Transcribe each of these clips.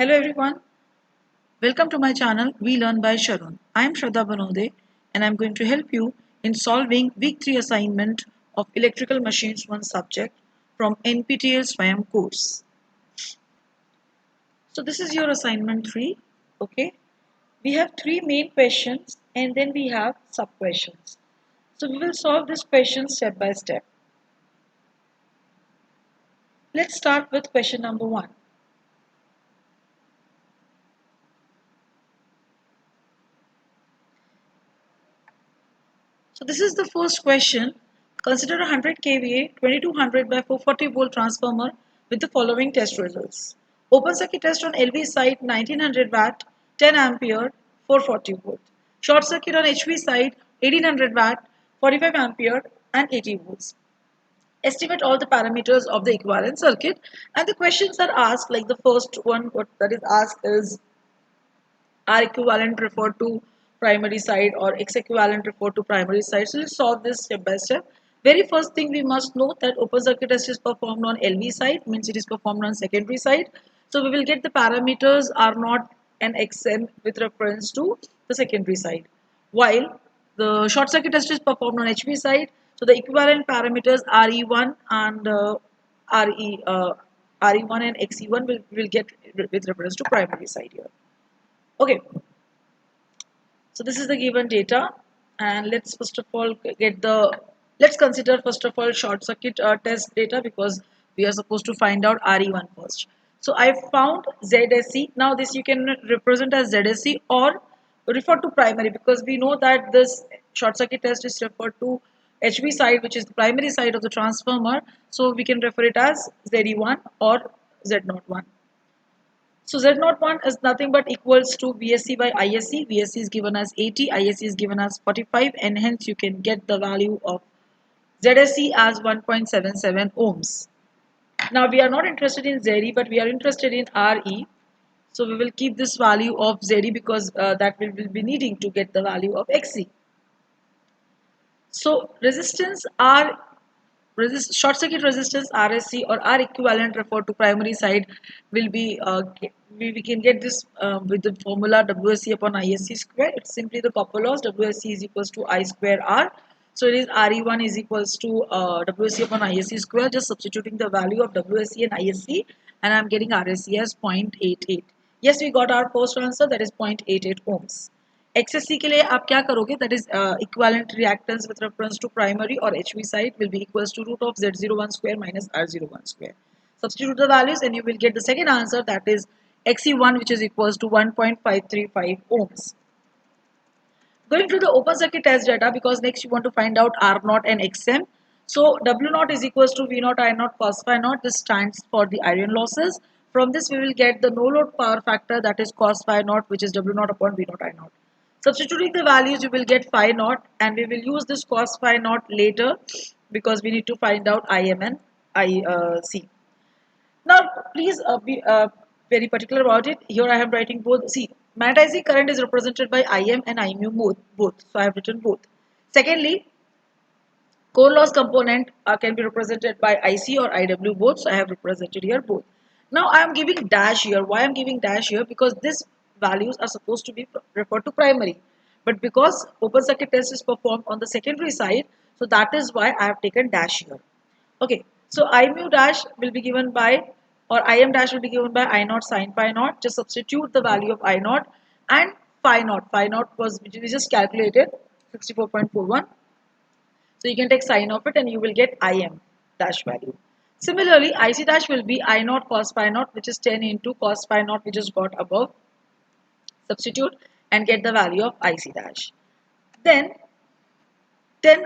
Hello everyone, welcome to my channel We Learn by Sharon. I am Shraddha Banode and I am going to help you in solving week 3 assignment of Electrical Machines 1 subject from NPTEL Swayam course. So this is your assignment 3, okay? We have 3 main questions and then we have sub questions. So we will solve this question step by step. Let's start with question number 1. So this is the first question. Consider a 100 kVA 2200 by 440 volt transformer with the following test results. Open circuit test on LV side 1900 watt 10 ampere 440 volt. Short circuit on HV side 1800 watt 45 ampere and 80 volts. Estimate all the parameters of the equivalent circuit, and the questions are asked like the first one what that is asked is, R equivalent refer to primary side or X equivalent refer to primary side. So let's solve this step by step. Very first thing we must know that open circuit test is performed on LV side, means it is performed on secondary side. So we will get the parameters R naught and Xm with reference to the secondary side. While the short circuit test is performed on HV side, so the equivalent parameters RE1 and RE1 and XE1 will get with reference to primary side here. Okay, so this is the given data, and let's first of all let's consider first of all short circuit test data, because we are supposed to find out RE1 first. So I found ZSE. Now this you can represent as ZSE or refer to primary, because we know that this short circuit test is referred to HV side, which is the primary side of the transformer. So we can refer it as ZE1 or Z01. So Z01 is nothing but equals to VSC by ISC. VSC is given as 80, ISC is given as 45, and hence you can get the value of ZSC as 1.77 ohms. Now we are not interested in ZE, but we are interested in RE. So we will keep this value of ZE because that we will be needing to get the value of XE. So resistance R short circuit resistance RSC or R equivalent referred to primary side will be we can get this with the formula WSC upon ISC square. It's simply the copper loss. WSC is equals to I square R. So it is RE1 is equals to WSC upon ISC square. Just substituting the value of WSC and ISC, and I'm getting RSC as 0.88. Yes, we got our first answer, that is 0.88 ohms. XSC के लिए आप क्या करोगे, that is equivalent reactance with reference to primary or HV side will be equals to root of Z01 square minus R01 square. Substitute the values and you will get the second answer, that is XE1, which is equals to 1.535 ohms. Going to the open circuit test data, because next you want to find out R0 and Xm. So W0 is equals to V0 I0 cos phi naught. This stands for the iron losses. From this we will get the no load power factor, that is cos phi naught, which is W0 upon V0 I0. Substituting the values you will get phi naught, and we will use this cos phi naught later because we need to find out Im and IC. Now, please be very particular about it. Here I am writing both. See, magnetizing current is represented by Im and Imu both. So I have written both. Secondly, core loss component can be represented by IC or IW both. So I have represented here both. Now I am giving dash here. Why I am giving dash here? Because these values are supposed to be referred to primary. But because open circuit test is performed on the secondary side, so that is why I have taken dash here. Okay, so I mu dash will be given by, or Im dash will be given by I naught sin pi naught. Just substitute the value of I naught and phi naught. Phi naught was, which we just calculated, 64.41. So you can take sine of it and you will get Im dash value. Similarly, IC dash will be I naught cos phi naught, which is 10 into cos phi naught, which is got above. Substitute and get the value of IC dash. Then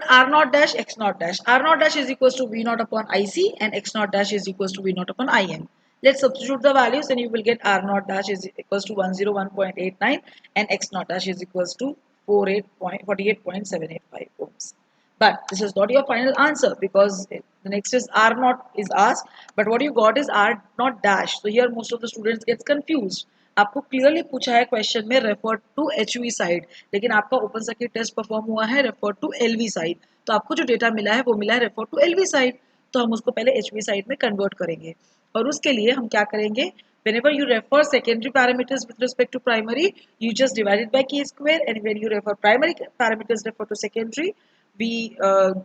R naught dash X naught dash. R naught dash is equals to V naught upon IC and X naught dash is equals to V naught upon IM. Let's substitute the values and you will get R naught dash is equals to 101.89 and X naught dash is equals to 48.785 ohms. But this is not your final answer, because the next is R naught is asked, but what you got is R naught dash. So here most of the students gets confused. आपको clearly पूछा है question में refer to HV side, लेकिन आपका open circuit test perform हुआ है refer to LV side. तो आपको जो डेटा मिला है वो मिला है रेफर टू एलवी साइड. तो हम उसको पहले एचवी साइड में कन्वर्ट करेंगे, और उसके लिए हम क्या करेंगे, Whenever you refer secondary parameters with respect to primary, you just divide it by k square, and when you refer primary parameters refer to secondary, we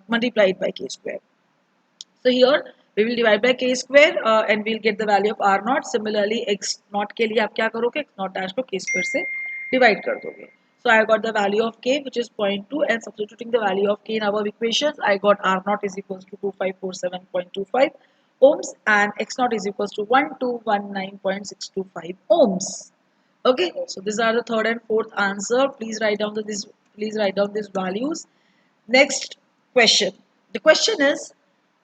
multiply it by k square. So here we will divide by k square and we'll get the value of r naught. Similarly, x naught के लिए आप क्या करोगे? x naught dash को k square से divide कर दोगे. So I got the value of k, which is 0.2, and substituting the value of k in our equations, I got r naught is equals to 2547.25 ohms and x naught is equals to 1219.625 ohms. Okay, so these are the third and fourth answer. Please write down this. Please write down these values. Next question. The question is,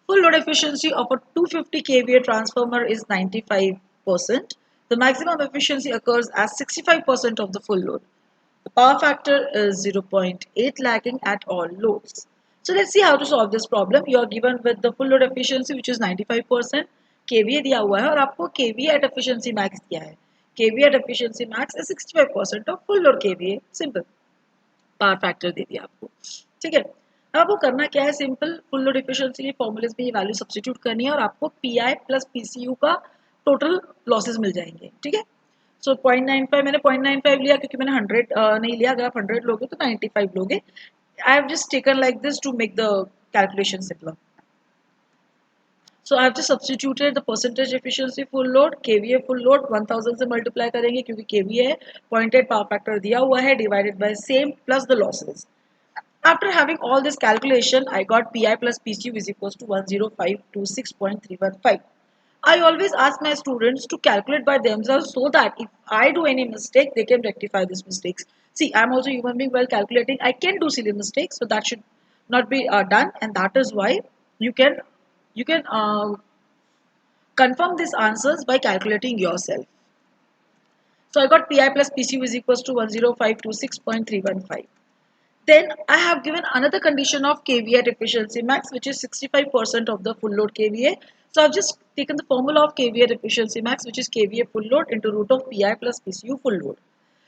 full load efficiency of a 250 kVA transformer is 95%. The maximum efficiency occurs as 65% of the full load. The power factor is 0.8 lagging at all loads. So let's see how to solve this problem. You are given with the full load efficiency which is 95%. kVA दिया हुआ है और आपको kVA at efficiency max दिया है. kVA at efficiency max is 65% of full load kVA. Simple. Power factor दे दिया आपको. ठीक है, अब आपको करना क्या है? सिंपल फुल लोड एफिशिएंसी के फॉर्मूलेज में ये वैल्यू सब्स्टिट्यूट करनी है और आपको पीआई प्लस पीसीयू का टोटल लॉसेस मिल जाएंगे. ठीक है, सो 0.95 मैंने 0.95 लिया क्योंकि मैंने 100 नहीं लिया. अगर आप 100 लोगे तो 95 लोगे. I have just taken like this to make the calculation simpler. So I have just substituted the percentage efficiency full load, KVA full load 1000 से multiply करेंगे क्योंकि KVA है, 0.8 power factor दिया हुआ है, divided by same plus the losses. After having all this calculation, I got PI plus PCU is equals to 10526.315. I always ask my students to calculate by themselves so that if I do any mistake, they can rectify these mistakes. See, I'm also human being while calculating. I can do silly mistakes, so that should not be done, and that is why you can confirm these answers by calculating yourself. So I got PI plus PCU is equals to 10526.315. Then I have given another condition of kVA at efficiency max, which is 65% of the full load kVA. So I've just taken the formula of kVA at efficiency max, which is kVA full load into root of PI plus PCU full load.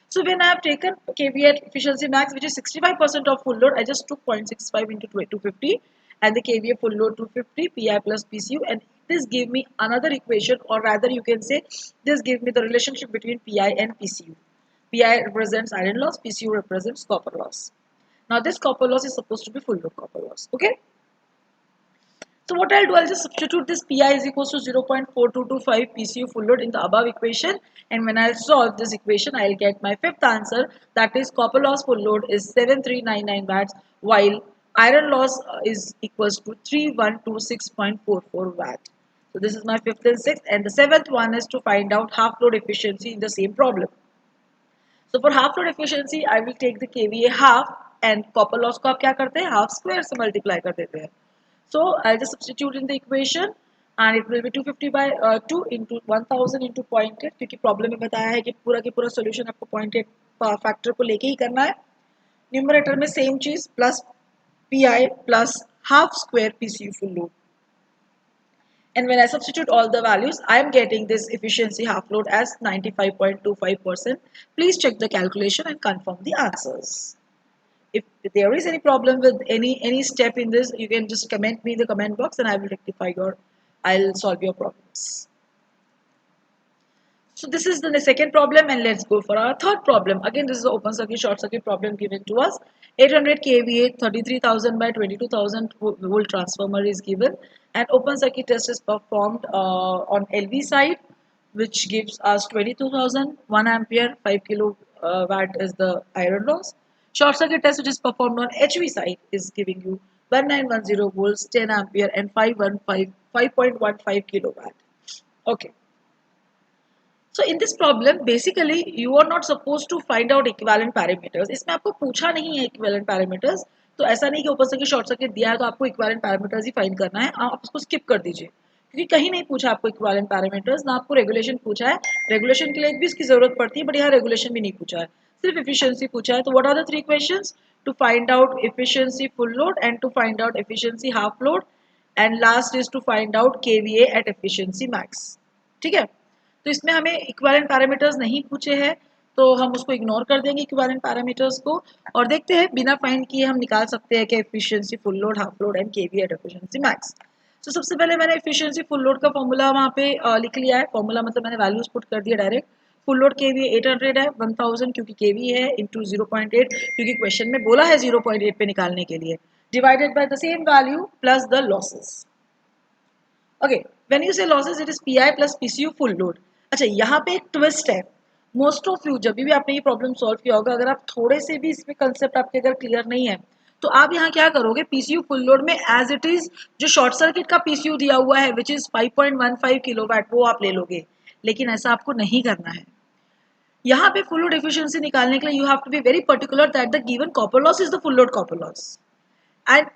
So when I have taken kVA at efficiency max, which is 65% of full load, I just took 0.65 into 250 and the kVA full load 250 PI plus PCU, and this gave me another equation, or rather you can say this gave me the relationship between PI and PCU. PI represents iron loss, PCU represents copper loss. Now this copper loss is supposed to be full load copper loss. Okay. So what I'll do, I'll just substitute this PI is equals to 0.4225 PCU full load in the above equation, and when I'll solve this equation, I'll get my fifth answer, that is copper loss full load is 7399 watts, while iron loss is equals to 3126.44 watt. So this is my fifth and sixth, and the seventh one is to find out half load efficiency in the same problem. So for half load efficiency, I will take the kVA half and copper loss को आप क्या करते हैं? Half square से multiply कर देते हैं. So I'll just substitute in the equation and it will be 250 by 2 into 1000 into 0.8, क्योंकि प्रॉब्लम में बताया है कि पूरा सोल्यूशन आपको 0.8 फैक्टर को लेके ही करना है. न्यूमरेटर में सेम चीज plus PI plus half square PCU full load. And when I substitute all the values, I am getting this efficiency half load as 95.25%. Please check the calculation and confirm the answers. If there is any problem with any step in this, you can just comment me in the comment box and I will rectify I'll solve your problems. So this is the second problem, and let's go for our third problem. Again, this is an open circuit short circuit problem given to us. 800 kVA 33,000 by 22,000 volt transformer is given, and open circuit test is performed on LV side, which gives us 22,000, 1 ampere, 5 kilowatt is the iron loss. Short circuit test which is performed on HV side is giving you 1910 volts, 10 ampere and 5.15 kilowatt. Okay. So in this problem, basically you are not supposed to find out equivalent parameters. इसमें आपको पूछा नहीं है equivalent parameters, तो ऐसा नहीं कि ऊपर से शॉर्ट सर्किट दिया है तो आपको equivalent parameters ही फाइंड करना है. आप उसको स्किप कर दीजिए क्योंकि कहीं नहीं पूछा आपको equivalent parameters, ना आपको रेगुलेशन पूछा है. रेगुलेशन के लिए भी इसकी जरूरत पड़ती है, बट यहाँ रेगुलेशन भी नहीं पूछा है, सिर्फ एफिशिएंसी पूछा है. तो what are the three questions? To find out efficiency full load and to find out efficiency half load, and last is to find out KVA at efficiency max. ठीक है, तो इसमें हमें इक्विवेलेंट पैरामीटर्स नहीं पूछे हैं तो हम उसको इग्नोर कर देंगे इक्विवेलेंट पैरामीटर्स को, और देखते हैं बिना फाइंड किए हम निकाल सकते हैं कि efficiency full load, half load and KVA at efficiency max. तो सबसे पहले मैंने एफिशिएंसी फुल लोड का फॉर्मूला वहाँ पे लिख लिया है। फॉर्मूला मतलब मैंने वैल्यूज पुट कर दिया डायरेक्ट। फुल लोड केवीए 800 है, 1000 क्योंकि केवी है, इंटू 0.8 क्योंकि क्वेश्चन में बोला है 0.8 पे निकालने के लिए, divided by the same value plus the losses. Okay, when you say losses it is PI plus PCU full load. अच्छा, यहाँ पे एक ट्विस्ट है। मोस्ट ऑफ यू जब भी आपने ये प्रॉब्लम सॉल्व किया होगा, अगर आप थोड़े से भी इसमें कंसेप्ट आपके अगर क्लियर नहीं है, तो आप यहाँ क्या करोगे, पीसीयू फुल लोड में एज इट इज जो शॉर्ट सर्किट का पीसीयू दिया हुआ है विच इज 5.15 किलोवाट वो आप ले लोगे। लेकिन ऐसा आपको नहीं करना है। यहाँ पे फुल लोड एफिशिएंसी निकालने के लिए you have to be very particular that the given copper loss is the full load copper loss, and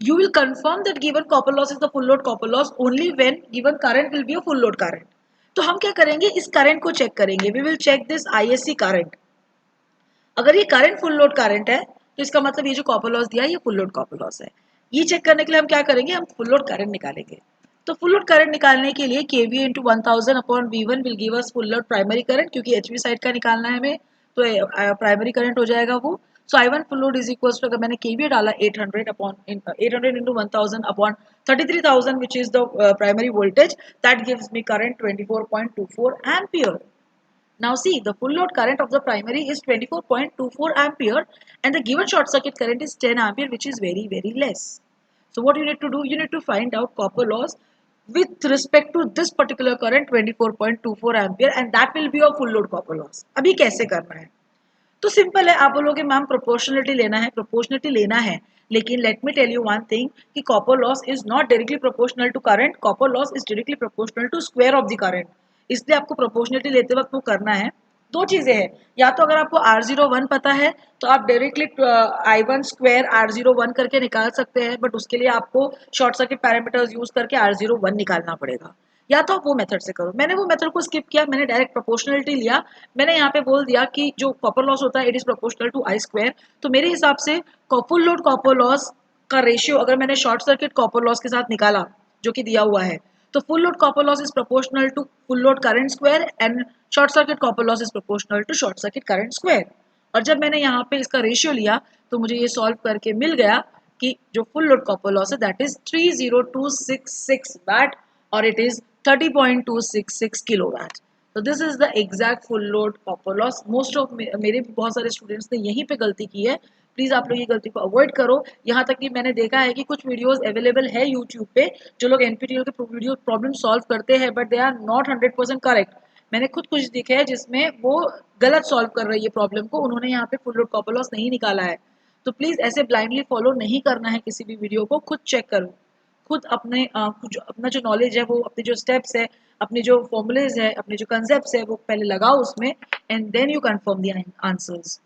you will confirm that given copper loss is the full load copper loss only when given current will be a full load current। तो हम क्या करेंगे, इस current को check करेंगे। We will check this ISC current. अगर ये current full load current है तो इसका मतलब ये जो कॉपर लॉस दिया है ये फुल लोड कॉपर लॉस है। ये चेक करने के लिए हम क्या करेंगे, हम फुल लोड करंट निकालेंगे। तो फुल लोड करंट निकालने के लिए KVA into 1000 upon V1 will give us full load primary current, क्योंकि एचवी साइड का निकालना है हमें, तो प्राइमरी करंट हो जाएगा वो। So I1 full load is equal to, अगर मैंने केवीए डाला 800 upon 800 into 1000 upon 33,000 which is the primary voltage, that gives me current 24.24 ampere. Now see, the full load current of the primary is 24.24 ampere and the given short circuit current is 10 ampere, which is very, very less. So what you need to do, you need to find out copper loss with respect to this particular current 24.24 ampere, and that will be your full load copper loss. अभी कैसे करना है? तो simple है, आप बोलोगे ma'am proportionality लेना है, प्रोपोर्शनलिटी लेना है, लेकिन let me tell you one thing कि copper loss is not directly proportional to current, copper loss is directly proportional to square of the current. इसलिए आपको प्रोपोर्शनलिटी लेते वक्त वो करना है। दो चीजें हैं, या तो अगर आपको R01 पता है तो आप डायरेक्टली I1 स्क्वायर R01 करके निकाल सकते हैं, बट उसके लिए आपको शॉर्ट सर्किट पैरामीटर्स यूज करके R01 निकालना पड़ेगा, या तो आप वो मेथड से करो। मैंने वो मेथड को स्किप किया, मैंने डायरेक्ट प्रोपोर्शनलिटी लिया। मैंने यहाँ पे बोल दिया कि जो कॉपर लॉस होता है it is proportional to I square. तो मेरे हिसाब से फुल लोड कॉपर लॉस का रेशियो अगर मैंने शॉर्ट सर्किट कॉपर लॉस के साथ निकाला जो कि दिया हुआ है, तो full load copper loss is proportional to full load current square and short circuit copper loss is proportional to short circuit current square. और जब मैंने यहाँ पे इसका रेशियो लिया तो मुझे ये सॉल्व करके मिल गया कि जो फुल लोड कॉपर लॉस है दैट इज 30266 वैट और इट इज 30.266 किलोवाट। तो this is the exact full load copper loss. Most of मेरे भी बहुत सारे स्टूडेंट्स ने यहीं पे गलती की है। प्लीज आप लोग ये गलती को अवॉइड करो। यहाँ तक कि मैंने देखा है कि कुछ वीडियोस अवेलेबल है यूट्यूब पे जो लोग एनपीटीईएल के वीडियो प्रॉब्लम सॉल्व करते हैं, but they are not 100% correct. मैंने खुद कुछ दिखे है जिसमें वो गलत सॉल्व कर रही है प्रॉब्लम को, उन्होंने यहाँ पे फुल लोड कॉपर लॉस नहीं निकाला है। तो प्लीज ऐसे ब्लाइंडली फॉलो नहीं करना है किसी भी वीडियो को, खुद चेक करो, खुद अपने अपना जो नॉलेज है वो अपने जो स्टेप्स है, अपने जो फॉर्मूलेज है, अपने जो कंसेप्ट है वो पहले लगाओ उसमें and then you confirm the answers.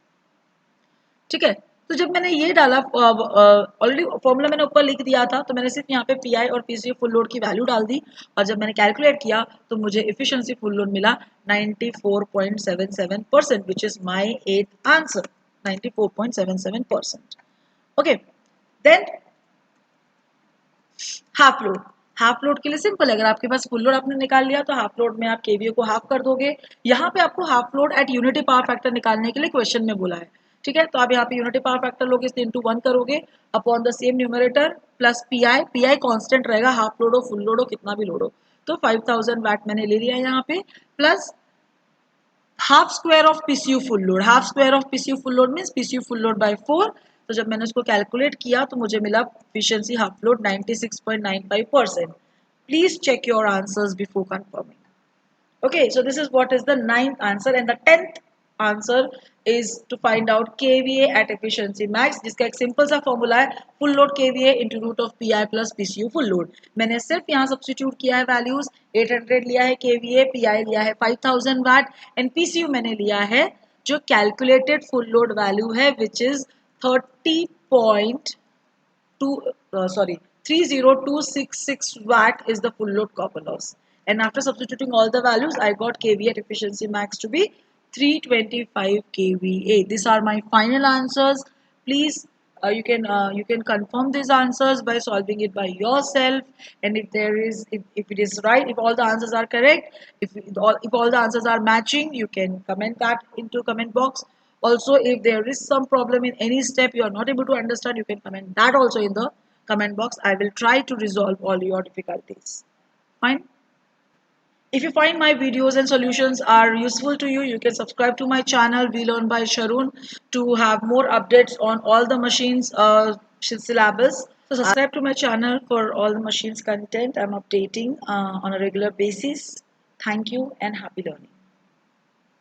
ठीक है, तो जब मैंने ये डाला ऑलरेडी फॉर्मूला मैंने ऊपर लिख दिया था, तो मैंने सिर्फ यहाँ पे पीआई और पीसीयू फुल लोड की वैल्यू डाल दी और जब मैंने कैलकुलेट किया तो मुझे एफिशिएंसी फुल लोड मिला 94.77% which is my at answer, 94.77%। Okay, then half load. Half load के लिए सिंपल है, अगर आपके पास फुल लोड आपने निकाल लिया तो हाफ लोड में आप केवीए को हाफ कर दोगे। यहाँ पे आपको half load at unity power factor निकालने के लिए क्वेश्चन में बोला है। ठीक है, तो आप यहाँ पे यूनिटी पावर फैक्टर लोगे इसलिए इंटू 1 करोगे upon the same numerator plus pi. Pi constant रहेगा, हाफ लोड हो फुल लोड हो कितना भी लोड हो। तो 5000 वैट मैंने ले लिया है यहाँ पे, plus half square of PCU full load. Half square of PCU full load means PCU full load bye 4। तो जब मैंने उसको कैलकुलेट किया तो मुझे मिला efficiency half load 96.95%। Please check your answers before confirming. Okay, so this is what is the ninth answer, and the 10th answer is to find out KVA at efficiency max, जिसका एक simple सा formula है full load KVA into root of PI plus PCU full load. मैंने सिर्फ यहाँ substitute किया है values, 800 लिया है KVA, PI लिया है 5000 वाट एंड PCU मैंने लिया है जो कैलकुलेटेड फुल लोड वैल्यू है which is 30266 watt is the full load copper loss. And after substituting all the values, I got kVA at efficiency max to be 325 kVA. These are my final answers. Please, you can confirm these answers by solving it by yourself. And if there is, if it is right, if all the answers are correct, if all the answers are matching, you can comment that into comment box. Also, if there is some problem in any step you are not able to understand, you can comment that also in the comment box. I will try to resolve all your difficulties. Fine. If you find my videos and solutions are useful to you, you can subscribe to my channel We Learn by Sharun to have more updates on all the machines syllabus. So subscribe to my channel for all the machines content I'm updating on a regular basis. Thank you and happy learning.